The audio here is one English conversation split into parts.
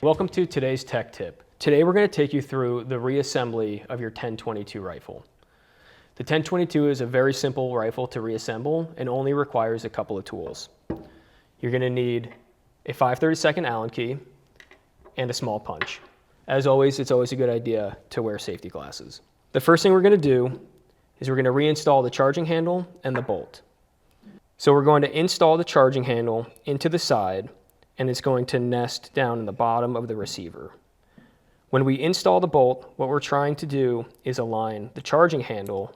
Welcome to today's tech tip. Today we're going to take you through the reassembly of your 1022 rifle. The 1022 is a very simple rifle to reassemble and only requires a couple of tools. You're going to need a 5/32 Allen key and a small punch. As always, it's always a good idea to wear safety glasses. The first thing we're going to do is we're going to reinstall the charging handle and the bolt. So we're going to install the charging handle into the side, and it's going to nest down in the bottom of the receiver. When we install the bolt, what we're trying to do is align the charging handle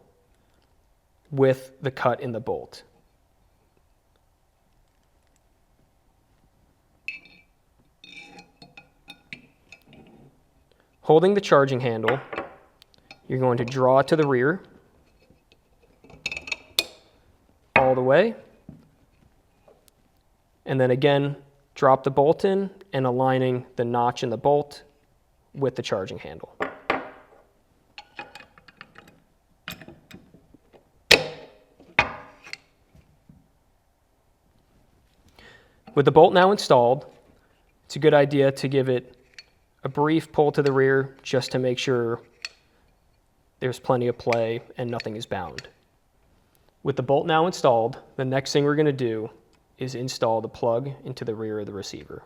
with the cut in the bolt. Holding the charging handle, you're going to draw it to the rear all the way, and then again drop the bolt in and aligning the notch in the bolt with the charging handle. With the bolt now installed, it's a good idea to give it a brief pull to the rear just to make sure there's plenty of play and nothing is bound. With the bolt now installed, the next thing we're going to do is install the plug into the rear of the receiver.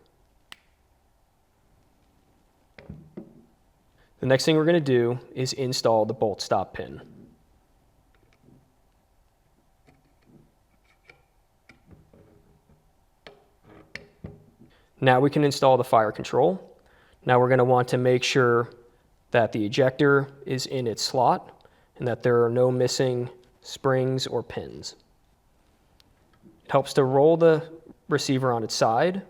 The next thing we're going to do is install the bolt stop pin. Now we can install the fire control. Now we're going to want to make sure that the ejector is in its slot and that there are no missing springs or pins. It helps to roll the receiver on its side,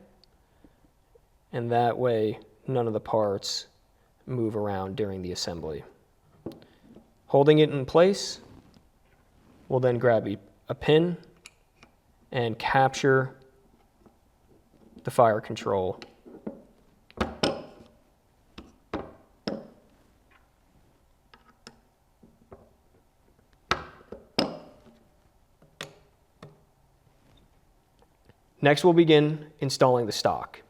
and that way none of the parts move around during the assembly. Holding it in place, we'll then grab a pin and capture the fire control. Next, we'll begin installing the stock.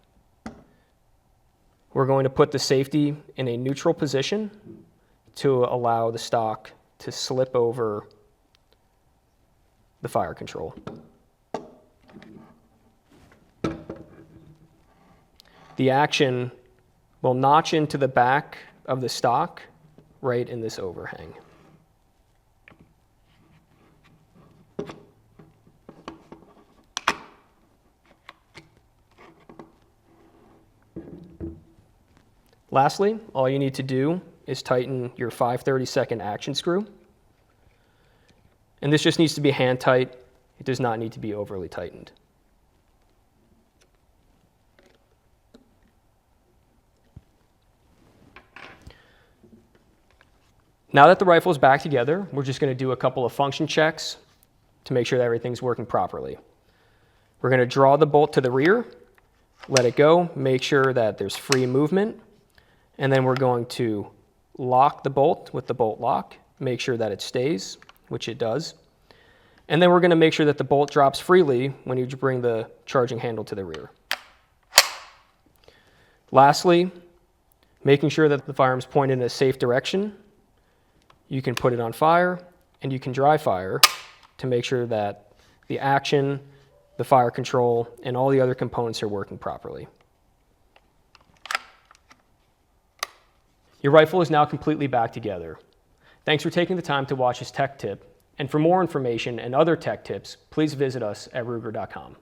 We're going to put the safety in a neutral position to allow the stock to slip over the fire control. The action will notch into the back of the stock right in this overhang. Lastly, all you need to do is tighten your 5/32 action screw. And this just needs to be hand tight. It does not need to be overly tightened. Now that the rifle is back together, we're just going to do a couple of function checks to make sure that everything's working properly. We're going to draw the bolt to the rear, let it go, make sure that there's free movement, and then we're going to lock the bolt with the bolt lock, make sure that it stays, which it does. And then we're going to make sure that the bolt drops freely when you bring the charging handle to the rear. Lastly, making sure that the firearm's pointed in a safe direction. You can put it on fire and you can dry fire to make sure that the action, the fire control, and all the other components are working properly. Your rifle is now completely back together. Thanks for taking the time to watch this tech tip, and for more information and other tech tips, please visit us at Ruger.com.